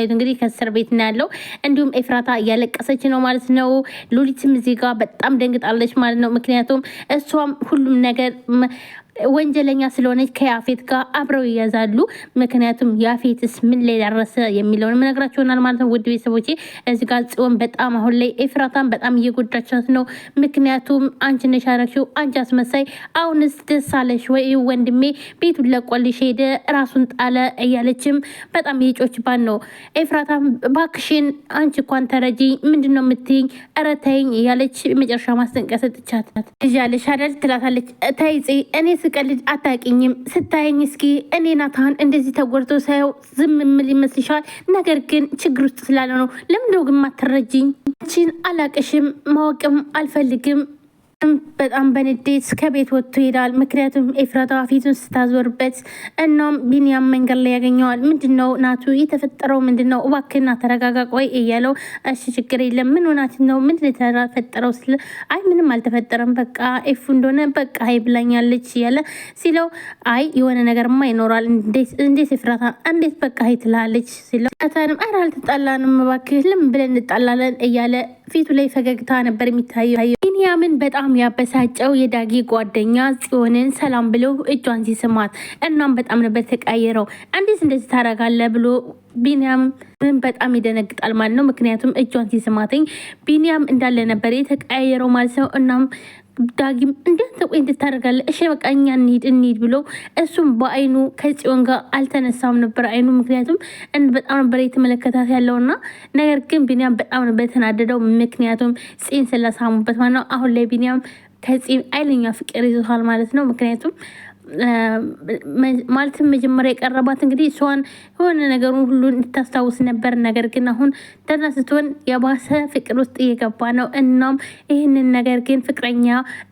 እንግዲህ ከእስር ቤት ነው ያለው። እንዲሁም ኤፍራታ እያለቀሰች ነው ማለት ነው። ሉሊትም እዚህ ጋር በጣም ደንግጣለች ማለት ነው። ምክንያቱም እሷም ሁሉም ነገር ወንጀለኛ ስለሆነች ከያፌት ጋር አብረው ይያዛሉ። ምክንያቱም ያፌትስ ምን ላይ ደረሰ የሚለውን ምነግራችሁ ይሆናል ማለት ነው። ውድ ቤተሰቦቼ እዚህ ጋር ጽዮን በጣም አሁን ላይ ኤፍራታን በጣም እየጎዳቻት ነው። ምክንያቱም አንቺ ነሽ ያደረግሽው፣ አንቺ አስመሳይ፣ አሁንስ ደስ አለሽ ወይ ወንድሜ ቤቱን ለቆልሽ ሄደ ራሱን ጣለ እያለችም በጣም እየጮችባት ነው። ኤፍራታም ባክሽን አንቺ እንኳን ተረጂ፣ ምንድን ነው የምትይኝ? ኧረ ተይኝ እያለች መጨረሻ ማስጠንቀቂያ ሰጥቻት እያለሽ አይደል ትላታለች። ተይጽ እኔ ስቀልድ አታውቂኝም። ስታየኝ እስኪ እኔ ናታን እንደዚህ ተጎድቶ ሳየው ዝም ምል ይመስልሻል? ነገር ግን ችግር ውስጥ ስላለ ነው። ለምንድነው ግን ማትረጂኝ? አንቺን አላቅሽም፣ ማወቅም አልፈልግም። በጣም በንዴት ከቤት ወጥቶ ይሄዳል። ምክንያቱም ኤፍራታ ፊቱን ስታዞርበት እናም ቢኒያም መንገድ ላይ ያገኘዋል። ምንድነው ናቱ የተፈጠረው? ምንድነው? እባክህና ተረጋጋ፣ ቆይ እያለው እሺ ችግር የለም ምን ሆናት ነው? ምንድን የተፈጠረው? ስለ አይ ምንም አልተፈጠረም፣ በቃ ኤፉ እንደሆነ በቃ ሀይ ብላኛለች እያለ ሲለው አይ የሆነ ነገርማ ይኖራል። እንዴት ኤፍራታ እንዴት በቃ ሀይ ትላለች ሲለው ታንም አይ አልተጣላንም እባክህ ለምን ብለን እንጣላለን እያለ ፊቱ ላይ ፈገግታ ነበር የሚታየው። ቢኒያምን በጣም ያበሳጨው የዳጊ ጓደኛ ጽዮንን ሰላም ብለው እጇን ሲስማት እናም በጣም ነበር ተቀየረው። እንዴት እንደዚህ ታደርጋለህ ብሎ ቢኒያም በጣም ይደነግጣል ማለት ነው። ምክንያቱም እጇን ሲስማተኝ ቢኒያም እንዳለ ነበር የተቀያየረው ማለት ነው። እናም ዳጊም እንዴት ቆይ እንድታደርጋለህ? እሺ በቃ እኛ እንሂድ ብሎ እሱም በአይኑ ከጽዮን ጋር አልተነሳም ነበር አይኑ። ምክንያቱም በጣም ነበር የተመለከታት ያለውና ነገር ግን ቢኒያም በጣም ነበር የተናደደው። ምክንያቱም ጽን ስለሳሙበት ማለት ነው። አሁን ላይ ቢኒያም ከጽን አይለኛ ፍቅር ይዞታል ማለት ነው። ምክንያቱም ማለትም መጀመሪያ የቀረባት እንግዲህ እሷን የሆነ ነገሩን ሁሉ እንድታስታውስ ነበር። ነገር ግን አሁን ደህና ስትሆን የባሰ ፍቅር ውስጥ እየገባ ነው። እናም ይህንን ነገር ግን ፍቅረኛ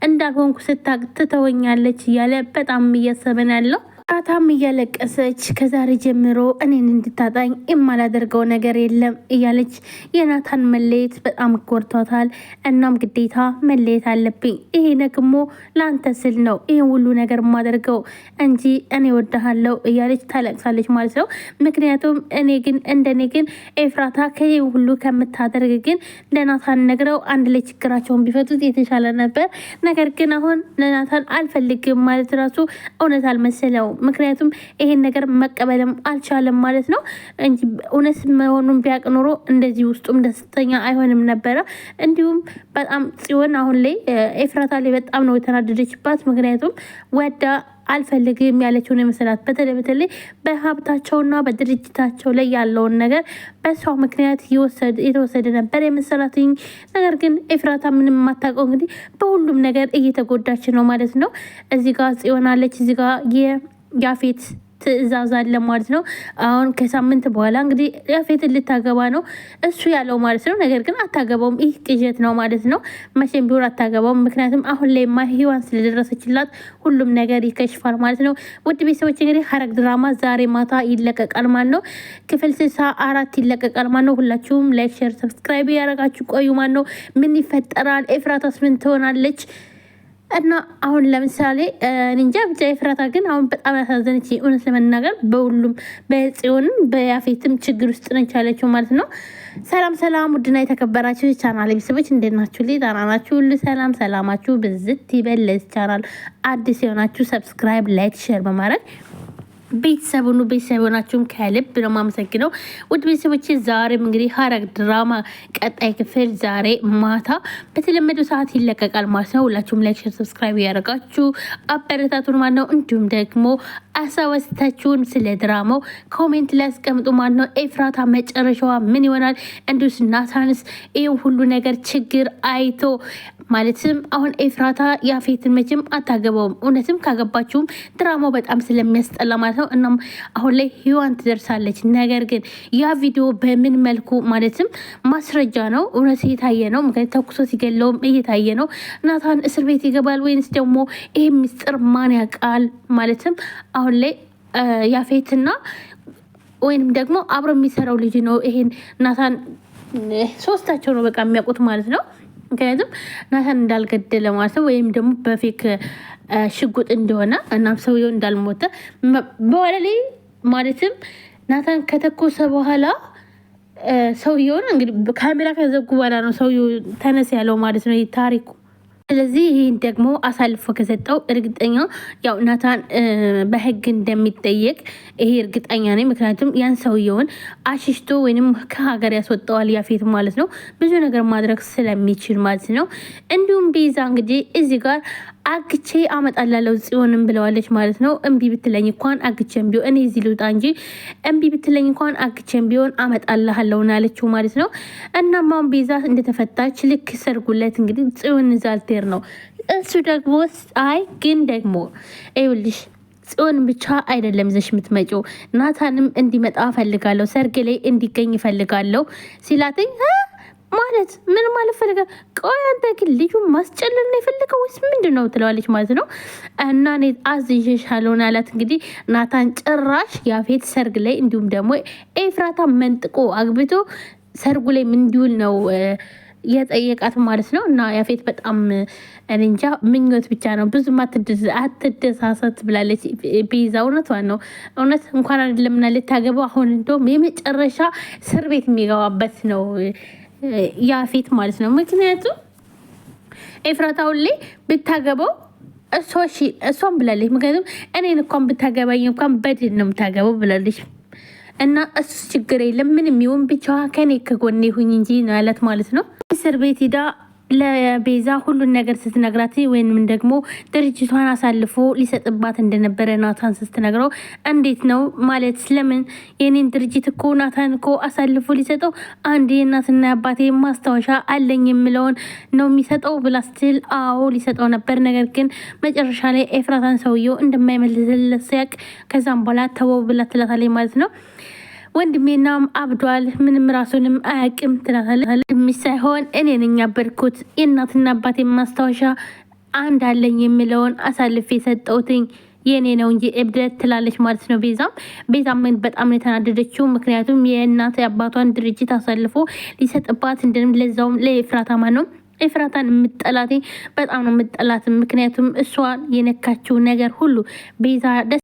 እንዳልሆንኩ ስታቅ ትተወኛለች እያለ በጣም እያሰበን ያለው አታም እያለቀሰች ከዛሬ ጀምሮ እኔን እንድታጣኝ የማላደርገው ነገር የለም እያለች የናታን መለየት በጣም ጎርቷታል። እናም ግዴታ መለየት አለብኝ፣ ይሄ ደግሞ ለአንተ ስል ነው ይህን ሁሉ ነገር የማደርገው እንጂ እኔ ወድሃለሁ እያለች ታለቅሳለች ማለት ነው። ምክንያቱም እንደኔ ግን ኤፍራታ ከይህ ሁሉ ከምታደርግ ግን ለናታን ነግረው አንድ ላይ ችግራቸውን ቢፈቱት የተሻለ ነበር። ነገር ግን አሁን ለናታን አልፈልግም ማለት ራሱ እውነት አልመሰለው። ምክንያቱም ይሄን ነገር መቀበልም አልቻለም ማለት ነው እንጂ እውነት መሆኑን ቢያቅ ኖሮ እንደዚህ ውስጡም ደስተኛ አይሆንም ነበረ። እንዲሁም በጣም ጽዮን አሁን ላይ ኤፍራታ ላይ በጣም ነው የተናደደችባት። ምክንያቱም ወዳ አልፈልግም ያለችውን የመሰላት በተለይ በሀብታቸውና በድርጅታቸው ላይ ያለውን ነገር በሷ ምክንያት የተወሰደ ነበር የመሰላትኝ። ነገር ግን ኤፍራታ ምንም የማታውቀው እንግዲህ በሁሉም ነገር እየተጎዳች ነው ማለት ነው። እዚህ ጋር ጽዮን አለች፣ እዚህ ጋር ያፌት ትዕዛዝ አለ ማለት ነው። አሁን ከሳምንት በኋላ እንግዲህ ያፌትን ልታገባ ነው እሱ ያለው ማለት ነው። ነገር ግን አታገባውም፣ ይህ ቅዠት ነው ማለት ነው። መቼም ቢሆን አታገባውም። ምክንያቱም አሁን ላይ ሔዋን ስለደረሰችላት ሁሉም ነገር ይከሽፋል ማለት ነው። ውድ ቤተሰቦች እንግዲህ ሐረግ ድራማ ዛሬ ማታ ይለቀቃል ማለት ነው። ክፍል 64 ይለቀቃል ማለት ነው። ሁላችሁም ላይክ፣ ሼር፣ ሰብስክራይብ ያደረጋችሁ ቆዩ ማለት ነው። ምን ይፈጠራል? ኤፍራታስ ምን ትሆናለች? እና አሁን ለምሳሌ እንጃ ብቻ ኤፍራታ ግን አሁን በጣም ያሳዘነች እውነት ለመናገር በሁሉም በጽዮንም በያፌትም ችግር ውስጥ ነች ያለችው ማለት ነው። ሰላም ውድና የተከበራችሁ ቻናል ቤተሰቦች እንዴት ናችሁ? ደህና ናችሁ? ሁሉ ሰላማችሁ ብዝት ይበል። ለዚህ ቻናል አዲስ የሆናችሁ ሰብስክራይብ፣ ላይክ፣ ሼር በማድረግ ቤተሰብ ሆናችሁም ከልብ ነው የማመሰግነው። ውድ ቤተሰቦች ዛሬም እንግዲህ ሐረግ ድራማ ቀጣይ ክፍል ዛሬ ማታ በተለመደው ሰዓት ይለቀቃል ማለት ነው። ሁላችሁም ላይክ፣ ሼር፣ ሰብስክራይብ ያደረጋችሁ አበረታቱን ማለት ነው። እንዲሁም ደግሞ አሳወስታችሁን ስለ ድራማው ኮሜንት ላይ አስቀምጡ ማለት ነው። ኤፍራታ መጨረሻዋ ምን ይሆናል? እንዲሁስ ናታንስ ይህን ሁሉ ነገር ችግር አይቶ ማለትም አሁን ኤፍራታ ያፌትን መቼም አታገባውም። እውነትም ካገባችሁም ድራማው በጣም ስለሚያስጠላ ማለት ነው። እናም አሁን ላይ ሔዋን ትደርሳለች። ነገር ግን ያ ቪዲዮ በምን መልኩ ማለትም ማስረጃ ነው፣ እውነት እየታየ ነው። ምክንያት ተኩሶ ሲገለውም እየታየ ነው። ናታን እስር ቤት ይገባል ወይንስ ደግሞ ይሄ ሚስጥር ማን ያውቃል? ማለትም አሁን ላይ ያፌትና ወይንም ደግሞ አብሮ የሚሰራው ልጅ ነው ይሄን ናታን ሶስታቸው ነው በቃ የሚያውቁት ማለት ነው። ምክንያቱም ናታን እንዳልገደለ ማለት ነው፣ ወይም ደግሞ በፌክ ሽጉጥ እንደሆነ እናም ሰውየው እንዳልሞተ በኋላ ላይ ማለትም ናታን ከተኮሰ በኋላ ሰውየውን እንግዲህ ካሜራ ከዘጉ በኋላ ነው ሰውየው ተነስ ያለው ማለት ነው ታሪኩ። ስለዚህ ይህን ደግሞ አሳልፎ ከሰጠው እርግጠኛ ያው ናታን በህግ እንደሚጠየቅ ይሄ እርግጠኛ ነኝ። ምክንያቱም ያን ሰውየውን አሽሽቶ ወይንም ከሀገር ያስወጣዋል ያፌት ማለት ነው፣ ብዙ ነገር ማድረግ ስለሚችል ማለት ነው። እንዲሁም ቤዛ እንግዲህ እዚህ ጋር አግቼ አመጣላለሁ ጽዮንም ብለዋለች ማለት ነው። እምቢ ብትለኝ እንኳን አግቼም ቢሆን እኔ እዚህ ልውጣ እንጂ እምቢ ብትለኝ እንኳን አግቼም ቢሆን አመጣላለሁ አለችው ማለት ነው። እናም አሁን ቤዛ እንደተፈታች ልክ ሰርጉለት እንግዲህ ጽዮን ዛልቴር ነው እሱ ደግሞ አይ ግን ደግሞ ይኸውልሽ ጽዮን ብቻ አይደለም ይዘሽ የምትመጪው ናታንም እንዲመጣ ፈልጋለሁ፣ ሰርግ ላይ እንዲገኝ ፈልጋለሁ ሲላትኝ ማለት ምን ማለት ፈልጋል? ቆይ አንተ ግን ልጁን ማስጨለል ነው የፈለገው ወይስ ምንድን ነው ትለዋለች ማለት ነው። እና እኔ አዝዤሻለሁ አላት። እንግዲህ ናታን ጭራሽ ያፌት ሰርግ ላይ እንዲሁም ደግሞ ኤፍራታ መንጥቆ አግብቶ ሰርጉ ላይ እንዲውል ነው የጠየቃት ማለት ነው። እና ያፌት በጣም እንጃ ምኞት ብቻ ነው፣ ብዙም አትደሳሰት ብላለች ቤዛ። እውነቷን ነው። እውነት እንኳን አይደለም እና ልታገባው አሁን እንደውም የመጨረሻ እስር ቤት የሚገባበት ነው ያፌት ማለት ነው። ምክንያቱም ኤፍራታውን ላይ ብታገባው እሷን ብላለች። ምክንያቱም እኔን እንኳን ብታገባኝ እንኳን በድን ነው የምታገባው ብላለች። እና እሱ ችግር የለም ምንም ይሁን ብቻ ከኔ ከጎኔ ሁኝ እንጂ ነው ያላት ማለት ነው። እስር ቤት ሂዳ ለቤዛ ሁሉን ነገር ስትነግራት ወይንም ደግሞ ድርጅቷን አሳልፎ ሊሰጥባት እንደነበረ ናታን ስትነግረው እንዴት ነው ማለት ስለምን የኔን ድርጅት እኮ ናታን እኮ አሳልፎ ሊሰጠው አንድ የእናትና አባቴ ማስታወሻ አለኝ የምለውን ነው የሚሰጠው ብላ ስትል አዎ ሊሰጠው ነበር፣ ነገር ግን መጨረሻ ላይ ኤፍራታን ሰውየው እንደማይመልስለት ሲያቅ ከዛም በኋላ ተወው ብላ ትላታለች ማለት ነው። ወንድሜናም አብዷል፣ ምንም ራሱንም አያውቅም ትላታለች። ሳይሆን እኔ ነኝ ያበድኩት የእናትና አባቴ ማስታወሻ አንድ አለኝ የሚለውን አሳልፌ የሰጠውትኝ የኔ ነው እንጂ እብደት ትላለች ማለት ነው። ቤዛም በጣም ነው የተናደደችው። ምክንያቱም የእናት አባቷን ድርጅት አሳልፎ ሊሰጥባት እንደንም ለዛውም ለኤፍራታ ነው ኤፍራታን የምጠላት በጣም ነው የምጠላት። ምክንያቱም እሷ የነካችው ነገር ሁሉ ቤዛ